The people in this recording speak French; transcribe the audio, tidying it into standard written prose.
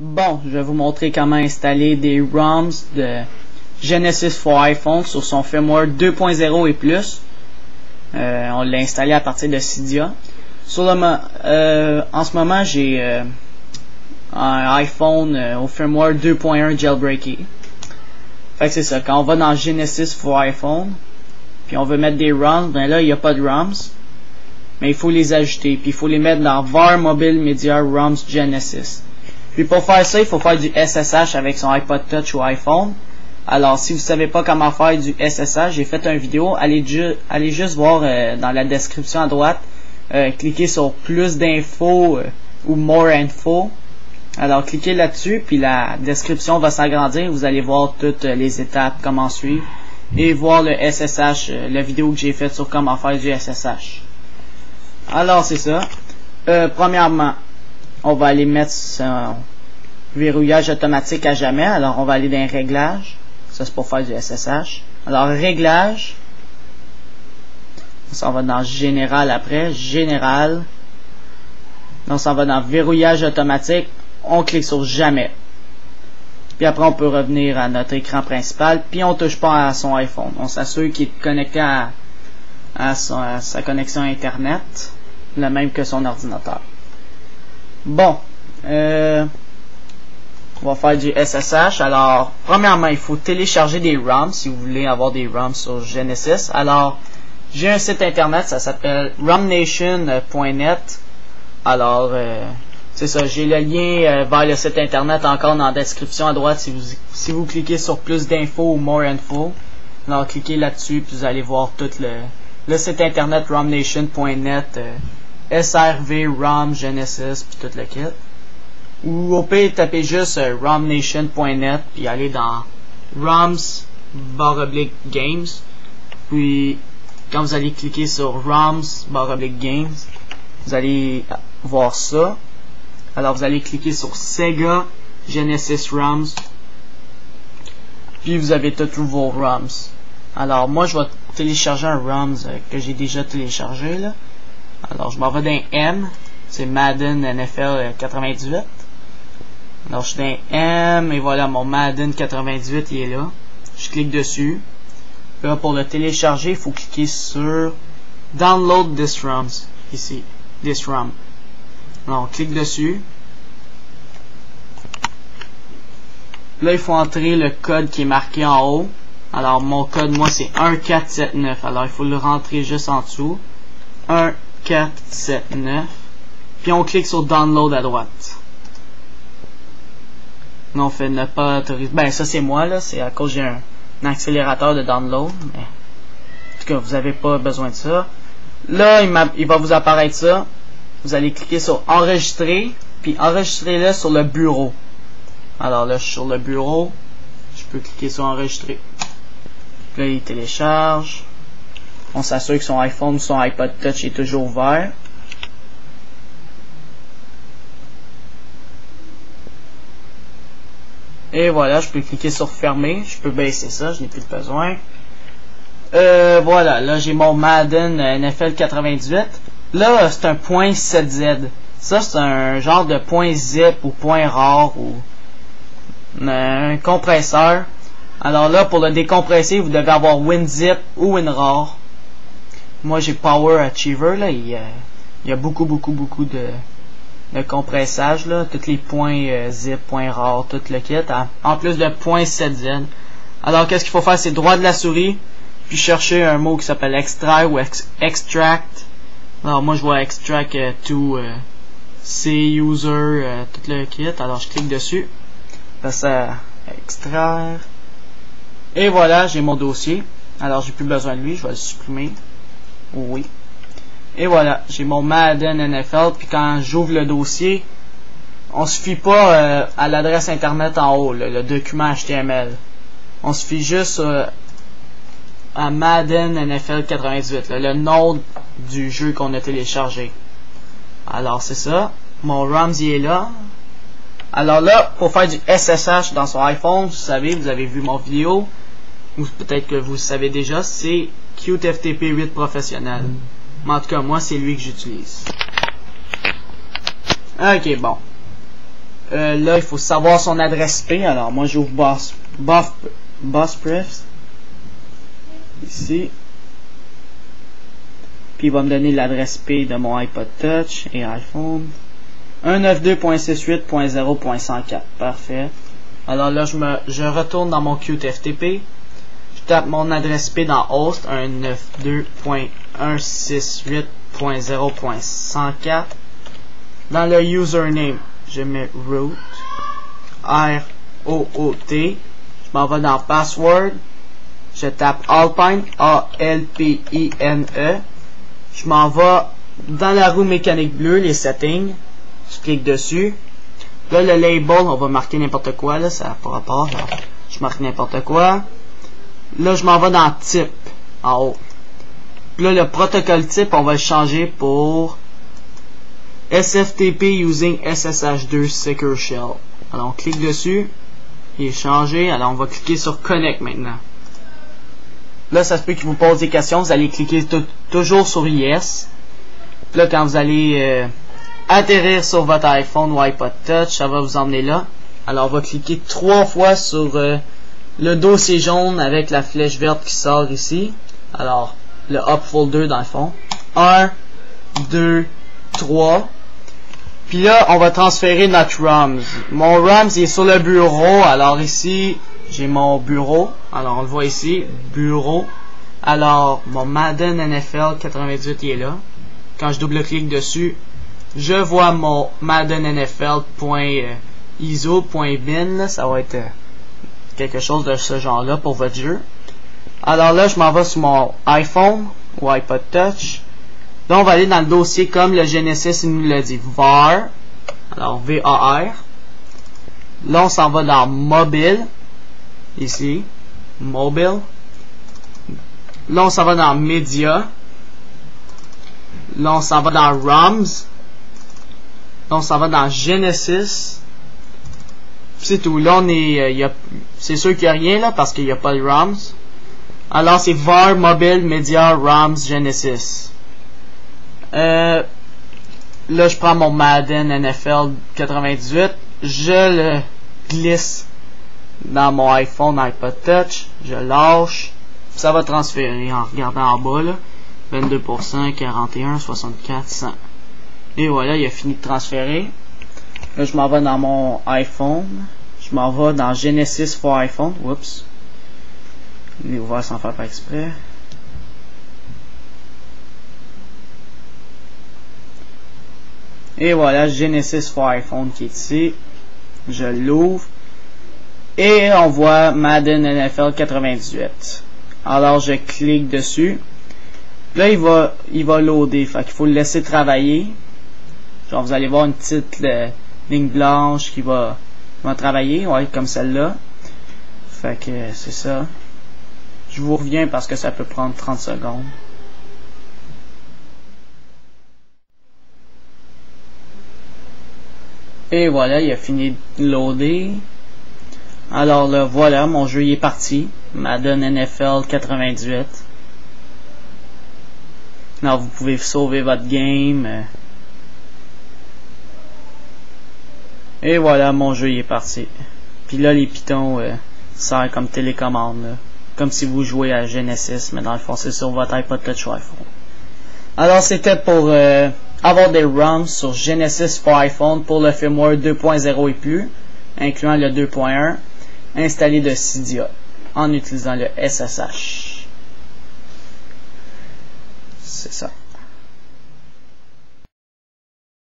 Bon, je vais vous montrer comment installer des ROMs de Genesis for iPhone sur son firmware 2.0 et plus. On l'a installé à partir de Cydia. En ce moment, j'ai un iPhone au firmware 2.1 jailbreaké. Fait que c'est ça, quand on va dans Genesis for iPhone, puis on veut mettre des ROMs, ben là, il n'y a pas de ROMs. Mais il faut les ajouter, puis il faut les mettre dans VAR Mobile Media ROMs Genesis. Puis pour faire ça, il faut faire du SSH avec son iPod Touch ou iPhone. Alors, si vous savez pas comment faire du SSH, j'ai fait une vidéo. Allez juste voir dans la description à droite. Cliquez sur plus d'infos ou more info. Alors, cliquez là-dessus, puis la description va s'agrandir. Vous allez voir toutes les étapes, comment suivre. Et voir le SSH, la vidéo que j'ai faite sur comment faire du SSH. Alors, c'est ça. Premièrement, on va aller mettre son verrouillage automatique à jamais. Alors, on va aller dans les réglages. Ça, c'est pour faire du SSH. Alors, réglages. On s'en va dans Général après. Général. On s'en va dans verrouillage automatique. On clique sur jamais. Puis après, on peut revenir à notre écran principal. Puis, on touche pas à son iPhone. On s'assure qu'il est connecté à sa connexion Internet. Le même que son ordinateur. Bon, on va faire du SSH. Alors, premièrement, il faut télécharger des ROMs si vous voulez avoir des ROMs sur Genesis. Alors, j'ai un site internet, ça s'appelle romnation.net. Alors, c'est ça, j'ai le lien vers le site internet encore dans la description à droite si vous cliquez sur plus d'infos ou more info. Alors, cliquez là-dessus puis vous allez voir tout le site internet romnation.net. SRV, ROM, Genesis, puis tout le kit. Ou au pire, tapez juste romnation.net, puis allez dans ROMs/Games. Puis, quand vous allez cliquer sur ROMs/Games, vous allez voir ça. Alors, vous allez cliquer sur Sega Genesis ROMs. Puis, vous avez tous vos ROMs. Alors, moi, je vais télécharger un ROMs que j'ai déjà téléchargé, là. Alors, je m'en vais dans M, c'est Madden NFL 98. Alors, je suis dans M, et voilà, mon Madden 98, il est là. Je clique dessus. Puis là, pour le télécharger, il faut cliquer sur Download this ROMs, ici, this ROM. Alors, on clique dessus. Là, il faut entrer le code qui est marqué en haut. Alors, mon code, moi, c'est 1479. Alors, il faut le rentrer juste en dessous. 1479. Puis on clique sur Download à droite. Non, on fait ne pas autoriser. Ben, ça c'est moi là, c'est à cause j'ai un accélérateur de download. Mais, en tout cas, vous n'avez pas besoin de ça. Là, il va vous apparaître ça. Vous allez cliquer sur Enregistrer. Puis enregistrez-le sur le bureau. Alors là, je suis sur le bureau. Je peux cliquer sur Enregistrer. Là, il télécharge. On s'assure que son iPhone ou son iPod Touch est toujours ouvert. Et voilà, je peux cliquer sur fermer. Je peux baisser ça, je n'ai plus besoin. Voilà, là j'ai mon Madden NFL 98. Là, c'est un .7z. Ça, c'est un genre de .zip ou .rar ou un compresseur. Alors là, pour le décompresser, vous devez avoir WinZip ou WinRAR. Moi, j'ai Power Achiever, là. Il y a beaucoup de compressage, là. Tous les points zip, points rares, tout le kit. En plus de .7z. Alors, qu'est-ce qu'il faut faire? C'est droit de la souris. Puis chercher un mot qui s'appelle extraire ou extract. Alors, moi, je vois extract to C user, tout le kit. Alors, je clique dessus. Ça, extraire. Et voilà, j'ai mon dossier. Alors, j'ai plus besoin de lui. Je vais le supprimer. Oui. Et voilà, j'ai mon Madden NFL. Puis quand j'ouvre le dossier, on se fie pas à l'adresse internet en haut, le document HTML. On se fie juste à Madden NFL 98, le nom du jeu qu'on a téléchargé. Alors c'est ça. Mon ROMs il est là. Alors là, pour faire du SSH dans son iPhone, vous savez, vous avez vu mon vidéo, ou peut-être que vous le savez déjà, c'est QTFTP 8 professionnel. Mais en tout cas, moi, c'est lui que j'utilise. Ok, bon. là, il faut savoir son adresse IP. Alors, moi, j'ouvre BossPref. Ici. Puis, il va me donner l'adresse IP de mon iPod Touch et iPhone. 192.68.0.104. Parfait. Alors là, je retourne dans mon QTFTP. Je tape mon adresse IP dans host 192.168.0.104. Dans le username, je mets root, R-O-O-T. Je m'en vais dans password. Je tape Alpine, A-L-P-I-N-E. Je m'en vais dans la roue mécanique bleue, les settings. Je clique dessus. Là, le label, on va marquer n'importe quoi, là, ça n'a pas rapport. Là. Je marque n'importe quoi. Là, je m'en vais dans type, en haut. Puis là, le protocole type, on va le changer pour SFTP using SSH2 Secure Shell. Alors, on clique dessus. Il est changé. Alors, on va cliquer sur Connect maintenant. Là, ça se peut qu'il vous pose des questions. Vous allez cliquer toujours sur Yes. Puis là, quand vous allez atterrir sur votre iPhone ou iPod Touch, ça va vous emmener là. Alors, on va cliquer 3 fois sur le dossier jaune avec la flèche verte qui sort ici. Alors, le Up Folder dans le fond. 1, 2, 3. Puis là, on va transférer notre ROMs. Mon ROMs il est sur le bureau. Alors ici, j'ai mon bureau. Alors, on le voit ici, bureau. Alors, mon Madden NFL 98 il est là. Quand je double-clique dessus, je vois mon Madden NFL.iso.bin. Ça va être quelque chose de ce genre-là pour votre jeu. Alors là, je m'en vais sur mon iPhone ou iPod Touch. Là, on va aller dans le dossier comme le Genesis il nous l'a dit. var. Alors, V-A-R. Là, on s'en va dans mobile. Ici. Mobile. Là, on s'en va dans Media. Là, on s'en va dans ROMs. Là, on s'en va dans Genesis. C'est tout. Là, on est... c'est sûr qu'il n'y a rien là parce qu'il n'y a pas de ROMs. Alors, c'est var, mobile, media, ROMs, Genesis. Là, je prends mon Madden NFL 98. Je le glisse dans mon iPhone, iPod Touch. Je lâche. Ça va transférer en regardant en bas, là. 22%, 41, 64, 100. Et voilà, il a fini de transférer. Là, je m'en vais dans mon iPhone. Je m'en vais dans Genesis for iPhone. Oups. Il est ouvert sans faire pas exprès. Et voilà, Genesis for iPhone qui est ici. Je l'ouvre. Et on voit Madden NFL 98. Alors, je clique dessus. Là, il va loader. Fait qu'il faut le laisser travailler. Genre, vous allez voir une petite ligne blanche qui va travailler. Ouais, comme celle-là. Fait que c'est ça. Je vous reviens parce que ça peut prendre 30 secondes. Et voilà, il a fini de loader. Alors là, voilà, mon jeu il est parti. Madden NFL 98. Alors vous pouvez sauver votre game. Et voilà, mon jeu il est parti. Puis là, les pitons servent comme télécommande. Là. Comme si vous jouez à Genesis, mais dans le fond, c'est sur votre iPod Touch ou iPhone. Alors, c'était pour avoir des ROMs sur Genesis for iPhone pour le firmware 2.0 et plus, incluant le 2.1, installé de Cydia, en utilisant le SSH. C'est ça.